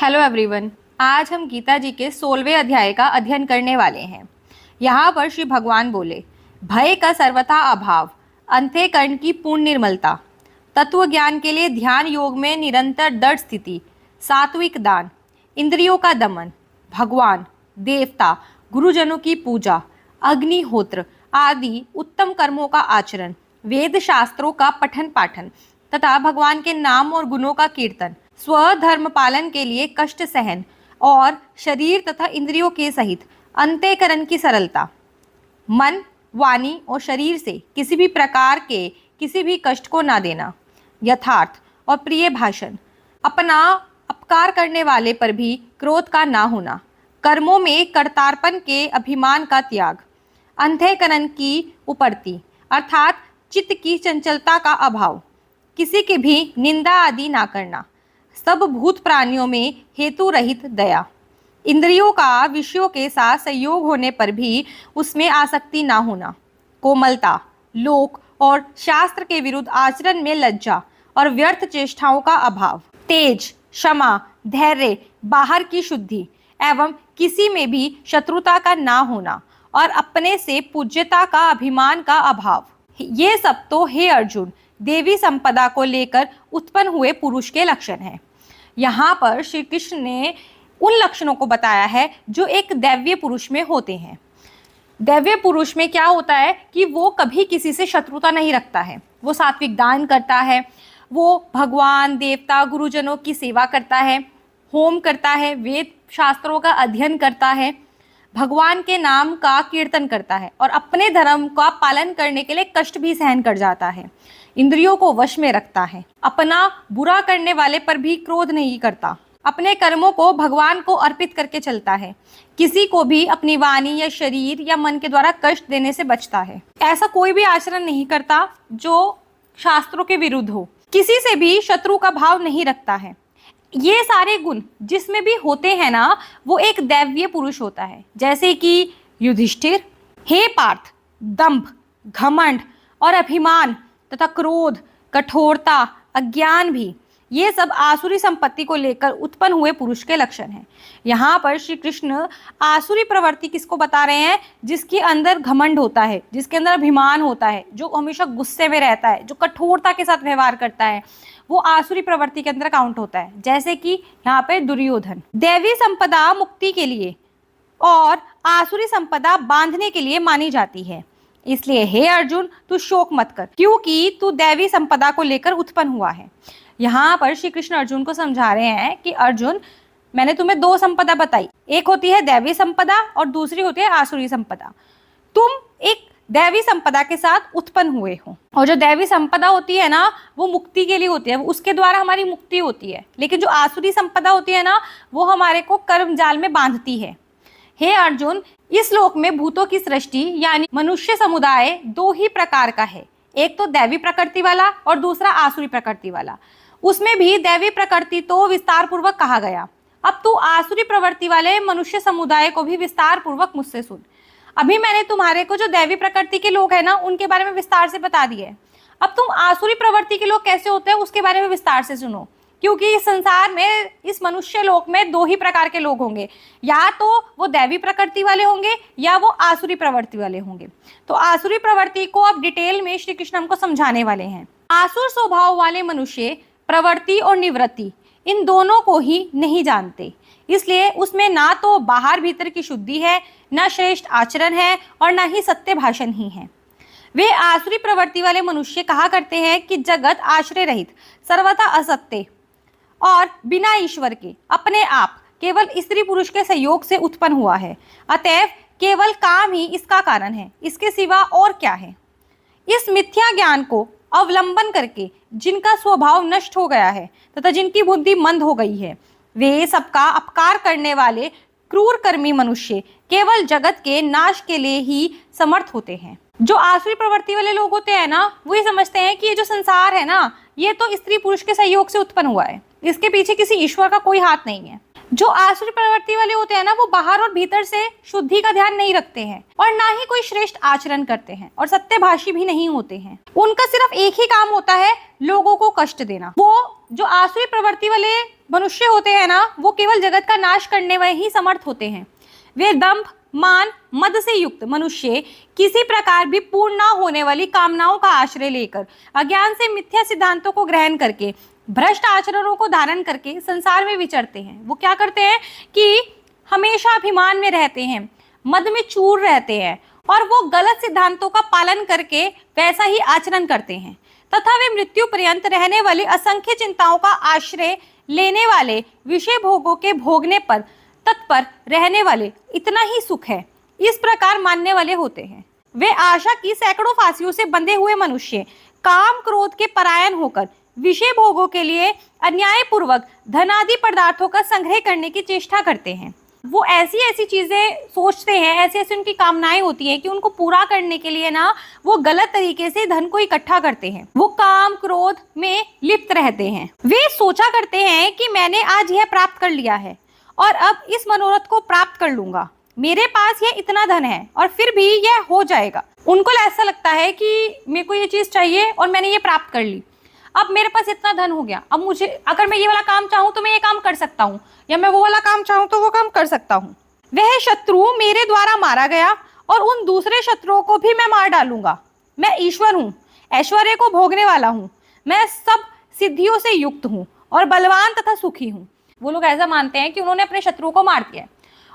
Hello everyone. आज हम गीता जी के 16वें अध्याय का अध्ययन करने वाले हैं। यहाँ पर श्री भगवान बोले, भय का सर्वथा अभाव, अंतःकरण की पूर्ण निर्मलता, तत्व ज्ञान के लिए ध्यान योग में निरंतर दृढ़ स्थिति, सात्विक दान, इंद्रियों का दमन, भगवान, देवता, गुरुजनों की पूजा, अग्निहोत्र आदि उत्तम कर्मों का आचरण, वेद शास्त्रों का पठन पाठन तथा भगवान के नाम और गुणों का कीर्तन, स्वधर्म पालन के लिए कष्ट सहन और शरीर तथा इंद्रियों के सहित अंतःकरण की सरलता, मन, वाणी और शरीर से किसी भी प्रकार के किसी भी कष्ट को ना देना, यथार्थ और प्रिय भाषण, अपना अपकार करने वाले पर भी क्रोध का ना होना, कर्मों में कर्तापन के अभिमान का त्याग, अंतःकरण की उपरति अर्थात चित्त की चंचलता का अभाव, किसी की भी निंदा आदि ना करना, सब भूत प्राणियों में हेतु रहित दया, इंद्रियों का विषयों के साथ संयोग होने पर भी उसमें आसक्ति ना होना, कोमलता, लोक और शास्त्र के विरुद्ध आचरण में लज्जा और व्यर्थ चेष्टाओं का अभाव, तेज, क्षमा, धैर्य, बाहर की शुद्धि एवं किसी में भी शत्रुता का ना होना और अपने से पूज्यता का अभिमान का अभाव। ये सब तो हे अर्जुन देवी संपदा को लेकर उत्पन्न हुए पुरुष के लक्षण हैं। यहाँ पर श्री कृष्ण ने उन लक्षणों को बताया है जो एक दैवीय पुरुष में होते हैं। दैवीय पुरुष में क्या होता है कि वो कभी किसी से शत्रुता नहीं रखता है, वो सात्विक दान करता है, वो भगवान, देवता, गुरुजनों की सेवा करता है, होम करता है, वेद शास्त्रों का अध्ययन करता है, भगवान के नाम का कीर्तन करता है और अपने धर्म का पालन करने के लिए कष्ट भी सहन कर जाता है, इंद्रियों को वश में रखता है, अपना बुरा करने वाले पर भी क्रोध नहीं करता, अपने कर्मों को भगवान को अर्पित करके चलता है, किसी को भी अपनी वाणी या शरीर या मन के द्वारा कष्ट देने से बचता है, ऐसा कोई भी आचरण नहीं करता जो शास्त्रों के विरुद्ध हो, किसी से भी शत्रु का भाव नहीं रखता है। ये सारे गुण जिसमें भी होते हैं ना, वो एक दैवीय पुरुष होता है। जैसे कि युधिष्ठिर, हे पार्थ, दंभ, घमंड और अभिमान तथा क्रोध, कठोरता, अज्ञान भी, ये सब आसुरी संपत्ति को लेकर उत्पन्न हुए पुरुष के लक्षण हैं। यहाँ पर श्री कृष्ण आसुरी प्रवृत्ति किसको बता रहे हैं? जिसके अंदर घमंड होता है, जिसके अंदर अभिमान होता है, जो हमेशा गुस्से में रहता है, जो कठोरता के साथ व्यवहार करता है, वो आसुरी प्रवृत्ति के अंदर काउंट होता है। जैसे कि यहाँ पे दुर्योधन। दैवी संपदा मुक्ति के लिए और आसुरी संपदा बांधने के लिए मानी जाती है। इसलिए हे अर्जुन तू शोक मत कर, क्योंकि तू दैवी संपदा को लेकर उत्पन्न हुआ है। यहाँ पर श्री कृष्ण अर्जुन को समझा रहे हैं कि अर्जुन, मैंने तुम्हें दो संपदा बताई, एक होती है दैवी संपदा और दूसरी होती है आसुरी संपदा। तुम एक दैवी संपदा के साथ उत्पन्न हुए हो, और जो दैवी संपदा होती है ना, वो मुक्ति के लिए होती है, उसके द्वारा हमारी मुक्ति होती है। लेकिन जो आसुरी संपदा होती है ना, वो हमारे को कर्म जाल में बांधती है। हे अर्जुन, इस लोक में भूतों की सृष्टि यानी मनुष्य समुदाय दो ही प्रकार का है, एक तो दैवी प्रकृति वाला और दूसरा आसुरी प्रकृति वाला। उसमें भी दैवी प्रकृति तो विस्तार पूर्वक कहा गया। अब तू आसुरी प्रवृत्ति वाले मनुष्य समुदाय को भी विस्तार पूर्वक मुझसे सुन। अभी मैंने तुम्हारे को जो दैवी प्रकृति के लोग हैं ना, उनके बारे में विस्तार से बता दिए। अब तुम आसुरी प्रवृत्ति के लोग कैसे होते हैं उसके बारे में विस्तार से सुनो, क्योंकि इस संसार में, इस मनुष्य लोक में दो ही प्रकार के लोग होंगे, या तो वो दैवी प्रकृति वाले होंगे या वो आसुरी प्रवृत्ति वाले होंगे। तो आसुरी प्रवृत्ति को अब डिटेल में श्री कृष्ण हमको समझाने वाले हैं। आसुर स्वभाव वाले मनुष्य प्रवृत्ति और निवृत्ति इन दोनों को ही नहीं जानते, इसलिए उसमें ना तो बाहर भीतर की शुद्धि है, ना श्रेष्ठ आचरण है और ना ही सत्य भाषण ही है। वे आसुरी प्रवृत्ति वाले मनुष्य कहा करते हैं कि जगत आश्रय रहित, सर्वथा असत्य और बिना ईश्वर के अपने आप केवल स्त्री पुरुष के सहयोग से उत्पन्न हुआ है, अतएव केवल काम ही इसका कारण है, इसके सिवा और क्या है। इस मिथ्या ज्ञान को अवलंबन करके जिनका स्वभाव नष्ट हो गया है तथा जिनकी बुद्धि मंद हो गई है, वे सबका अपकार करने वाले क्रूर कर्मी मनुष्य केवल जगत के नाश के लिए ही समर्थ होते हैं। जो आसुरी प्रवृत्ति वाले लोग होते हैं ना, वो ये समझते हैं कि ये जो संसार है ना, ये तो स्त्री पुरुष के सहयोग से उत्पन्न हुआ है, इसके पीछे किसी ईश्वर का कोई हाथ नहीं है। जो आसुरी प्रवृत्ति वाले होते हैं ना, वो बाहर और भीतर से शुद्धि का ध्यान नहीं रखते हैं और ना ही कोई श्रेष्ठ आचरण करते हैं और सत्यभाषी भी नहीं होते हैं। उनका सिर्फ एक ही काम होता है, लोगों को कष्ट देना। वो जो आसुरी प्रवृत्ति वाले मनुष्य होते हैं ना, वो केवल जगत का नाश करने में ही समर्थ होते हैं। वे दंभ, मान, मद से युक्त मनुष्य किसी प्रकार भी पूर्ण न होने वाली कामनाओं का आश्रय लेकर, अज्ञान से मिथ्या सिद्धांतों को ग्रहण करके, भ्रष्ट आचरणों को धारण करके संसार में विचरते हैं। वो क्या करते हैं कि हमेशा अभिमान में रहते हैं, मद में चूर रहते हैं और वो गलत सिद्धांतों का पालन करके वैसा ही आचरण करते हैं तथा वे मृत्यु पर्यंत रहने वाली असंख्य चिंताओं का आश्रय लेने वाले, विषय भोगों के भोगने पर तत्पर रहने वाले, इतना ही सुख है, इस प्रकार मानने वाले होते हैं। वे आशा की सैकड़ों फांसियों से बंधे हुए मनुष्य काम क्रोध के परायण होकर विषय भोगों के लिए अन्यायपूर्वक धनादि पदार्थों का संग्रह करने की चेष्टा करते हैं। वो ऐसी ऐसी चीजें सोचते हैं, ऐसी ऐसी उनकी कामनाएं होती हैं कि उनको पूरा करने के लिए ना वो गलत तरीके से धन को इकट्ठा करते हैं। वो काम क्रोध में लिप्त रहते हैं। वे सोचा करते हैं कि मैंने आज यह प्राप्त कर लिया है और अब इस मनोरथ को प्राप्त कर लूंगा, मेरे पास यह इतना धन है और फिर भी यह हो जाएगा। उनको ऐसा लगता है कि मेरे को ये चीज चाहिए और मैंने ये प्राप्त कर ली, अब मेरे पास इतना धन हो गया, अब मुझे अगर मैं ये वाला काम चाहूँ तो मैं ये काम कर सकता हूँ, या मैं वो वाला काम चाहूँ तो वो काम कर सकता हूँ। वह शत्रु मेरे द्वारा मारा गया और उन दूसरे शत्रुओं को भी मैं मार डालूंगा। मैं ईश्वर हूँ, ऐश्वर्य को भोगने वाला हूँ, मैं सब सिद्धियों से युक्त हूँ और बलवान तथा सुखी हूँ। वो लोग ऐसा मानते हैं कि उन्होंने अपने शत्रुओं को मार दिया है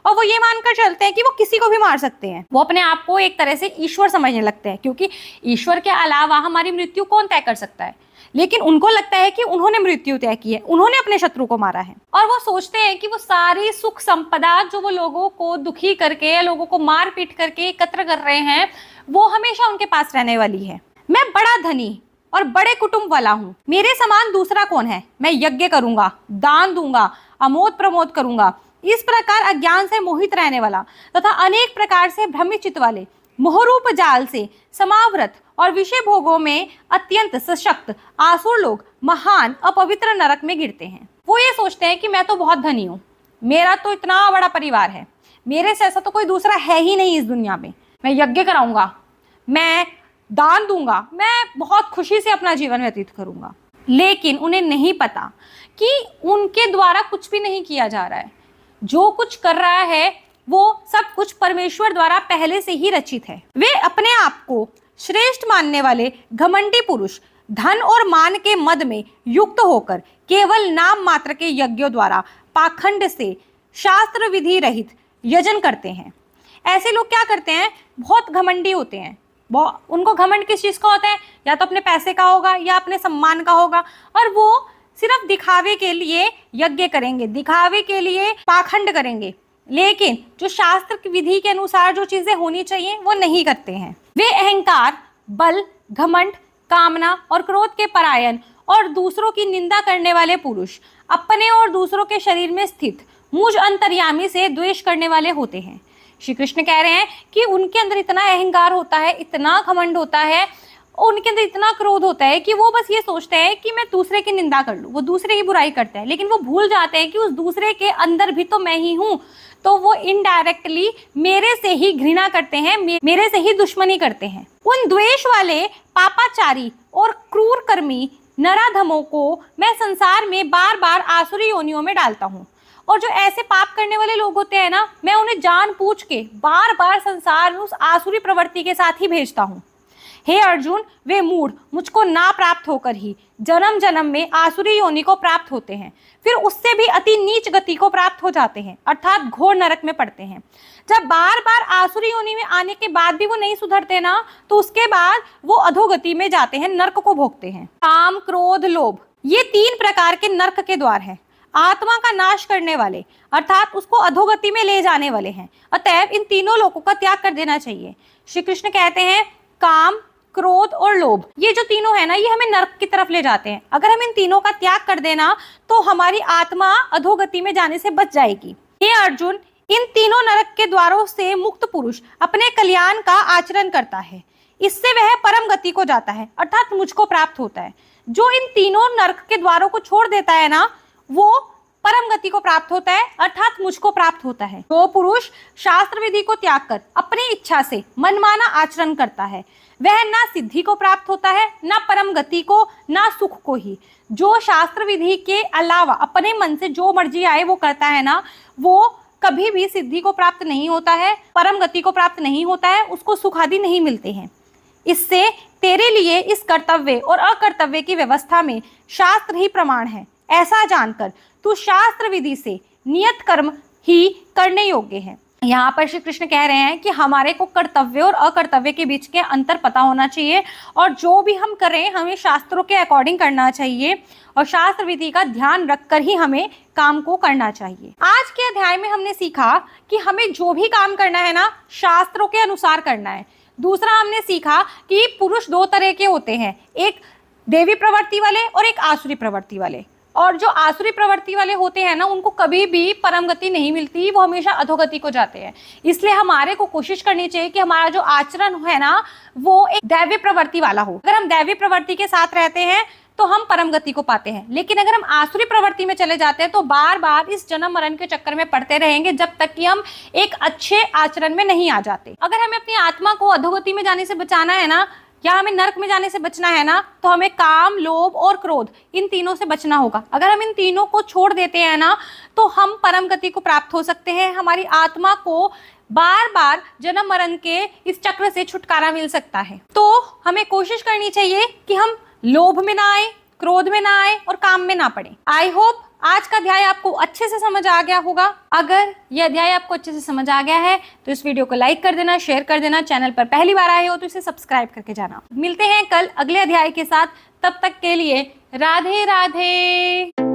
और वो ये मानकर चलते हैं कि वो किसी को भी मार सकते हैं। वो अपने आप को एक तरह से ईश्वर समझने लगते हैं, क्योंकि ईश्वर के अलावा हमारी मृत्यु कौन तय कर सकता है। लेकिन उनको लगता है कि उन्होंने मृत्यु तय की है, उन्होंने अपने शत्रु को मारा है और वो सोचते हैं कि वो सारी सुख संपदा जो वो लोगों को दुखी करके या लोगों को मार पीट करके एकत्र कर रहे हैं, वो हमेशा उनके पास रहने वाली है। मैं बड़ा धनी और बड़े कुटुंब वाला हूँ, मेरे समान दूसरा कौन है। मैं यज्ञ करूंगा, दान दूंगा, अमोद प्रमोद करूंगा। इस प्रकार अज्ञान से मोहित रहने वाला तथा अनेक प्रकार से भ्रमित चित्त वाले, मोहरूप जाल से समावृत और विषय भोगों में अत्यंत सशक्त आसुर लोग महान अपवित्र नरक में गिरते हैं। वो ये सोचते हैं कि मैं तो बहुत धनी हूँ, मेरा तो इतना बड़ा परिवार है, मेरे से ऐसा तो कोई दूसरा है ही नहीं इस दुनिया में। मैं यज्ञ कराऊंगा, मैं दान दूंगा, मैं बहुत खुशी से अपना जीवन व्यतीत करूंगा। लेकिन उन्हें नहीं पता कि उनके द्वारा कुछ भी नहीं किया जा रहा है। जो कुछ कर रहा है वो सब कुछ परमेश्वर द्वारा पहले से ही रचित है। वे अपने आप को श्रेष्ठ मानने वाले घमंडी पुरुष धन और मान के मद में युक्त होकर केवल नाम मात्र के यज्ञों द्वारा पाखंड से शास्त्र विधि रहित यजन करते हैं। ऐसे लोग क्या करते हैं, बहुत घमंडी होते हैं। उनको घमंड किस चीज का होता है, या तो अपने पैसे का होगा या अपने सम्मान का होगा, और वो सिर्फ दिखावे के लिए यज्ञ करेंगे, दिखावे के लिए पाखंड करेंगे, लेकिन जो शास्त्र की विधि के अनुसार जो चीजें होनी चाहिए वो नहीं करते हैं। वे अहंकार, बल, घमंड, कामना और क्रोध के परायण और दूसरों की निंदा करने वाले पुरुष अपने और दूसरों के शरीर में स्थित मुझ अंतर्यामी से द्वेष करने वाले होते हैं। श्री कृष्ण कह रहे हैं कि उनके अंदर इतना अहंकार होता है, इतना घमंड होता है, उनके अंदर इतना क्रोध होता है कि वो बस ये सोचते हैं कि मैं दूसरे की निंदा कर लूं। वो दूसरे की बुराई करते हैं, लेकिन वो भूल जाते हैं कि उस दूसरे के अंदर भी तो मैं ही हूँ। तो वो इनडायरेक्टली मेरे से ही घृणा करते हैं, मेरे से ही दुश्मनी करते हैं। उन द्वेष वाले पापाचारी और क्रूर कर्मी नराधमों को मैं संसार में बार बार आसुरी योनियों में डालता हूँ। और जो ऐसे पाप करने वाले लोग होते हैं ना, मैं उन्हें जानबूझ के बार बार संसार में उस आसुरी प्रवृत्ति के साथ ही भेजता हूँ। हे अर्जुन, वे मूढ़ मुझको ना प्राप्त होकर ही जन्म जन्म में आसुरी योनि को प्राप्त होते हैं, फिर उससे भी अति नीच गति को प्राप्त हो जाते हैं, अर्थात घोर नरक में पड़ते हैं। जब बार बार आसुरी योनि में आने के बाद भी वो नहीं सुधरते ना, तो उसके बाद वो अधोगति में जाते हैं, नरक को भोगते हैं। काम, क्रोध, लोभ, ये 3 प्रकार के नरक के द्वार हैं। आत्मा का नाश करने वाले अर्थात उसको अधोगति में ले जाने वाले हैं। अतएव इन तीनों लोगों का त्याग कर देना चाहिए। श्री कृष्ण कहते हैं काम, क्रोध और लोभ, ये जो तीनों है ना, ये हमें नरक की तरफ ले जाते हैं। अगर हम इन तीनों का त्याग कर देना तो हमारी आत्मा अधोगति में जाने से बच जाएगी। हे अर्जुन, इन तीनों नरक के द्वारों से मुक्त पुरुष अपने कल्याण का आचरण करता है, इससे वह परम गति को जाता है, अर्थात मुझको प्राप्त होता है। जो इन तीनों नरक के द्वारों को छोड़ देता है ना, वो परम गति को प्राप्त होता है, अर्थात मुझको प्राप्त होता है। जो पुरुष शास्त्र विधि को त्याग कर अपनी इच्छा से मनमाना आचरण करता है, वह ना सिद्धि को प्राप्त होता है, ना परम गति को, ना सुख को ही। जो शास्त्र विधि के अलावा अपने मन से जो मर्जी आए वो करता है ना, वो कभी भी सिद्धि को प्राप्त नहीं होता है, परम गति को प्राप्त नहीं होता है, उसको सुख आदि नहीं मिलते हैं। इससे तेरे लिए इस कर्तव्य और अकर्तव्य की व्यवस्था में शास्त्र ही प्रमाण है। ऐसा जानकर तू शास्त्र विधि से नियत कर्म ही करने योग्य है। यहाँ पर श्री कृष्ण कह रहे हैं कि हमारे को कर्तव्य और अकर्तव्य के बीच के अंतर पता होना चाहिए, और जो भी हम करें हमें शास्त्रों के अकॉर्डिंग करना चाहिए, और शास्त्र विधि का ध्यान रखकर ही हमें काम को करना चाहिए। आज के अध्याय में हमने सीखा कि हमें जो भी काम करना है ना, शास्त्रों के अनुसार करना है। दूसरा हमने सीखा कि पुरुष दो तरह के होते हैं, एक देवी प्रवृत्ति वाले और एक आसुरी प्रवृत्ति वाले। और जो आसुरी प्रवृत्ति वाले होते हैं ना, उनको कभी भी परम गति नहीं मिलती, वो हमेशा अधोगति को जाते हैं। इसलिए हमारे को कोशिश करनी चाहिए कि हमारा जो आचरण है ना, वो एक दैवी प्रवृत्ति वाला हो। अगर हम दैवी प्रवृत्ति के साथ रहते हैं तो हम परम गति को पाते हैं, लेकिन अगर हम आसुरी प्रवृत्ति में चले जाते हैं तो बार बार इस जन्म मरण के चक्कर में पड़ते रहेंगे, जब तक कि हम एक अच्छे आचरण में नहीं आ जाते। अगर हमें अपनी आत्मा को अधोगति में जाने से बचाना है ना, या हमें नरक में जाने से बचना है ना, तो हमें काम, लोभ और क्रोध, इन तीनों से बचना होगा। अगर हम इन तीनों को छोड़ देते हैं ना, तो हम परम गति को प्राप्त हो सकते हैं। हमारी आत्मा को बार बार जन्म मरण के इस चक्र से छुटकारा मिल सकता है। तो हमें कोशिश करनी चाहिए कि हम लोभ में ना आए, क्रोध में ना आए और काम में ना पड़े। आई होप आज का अध्याय आपको अच्छे से समझ आ गया होगा। अगर यह अध्याय आपको अच्छे से समझ आ गया है तो इस वीडियो को लाइक कर देना, शेयर कर देना। चैनल पर पहली बार आए हो तो इसे सब्सक्राइब करके जाना। मिलते हैं कल अगले अध्याय के साथ, तब तक के लिए राधे राधे।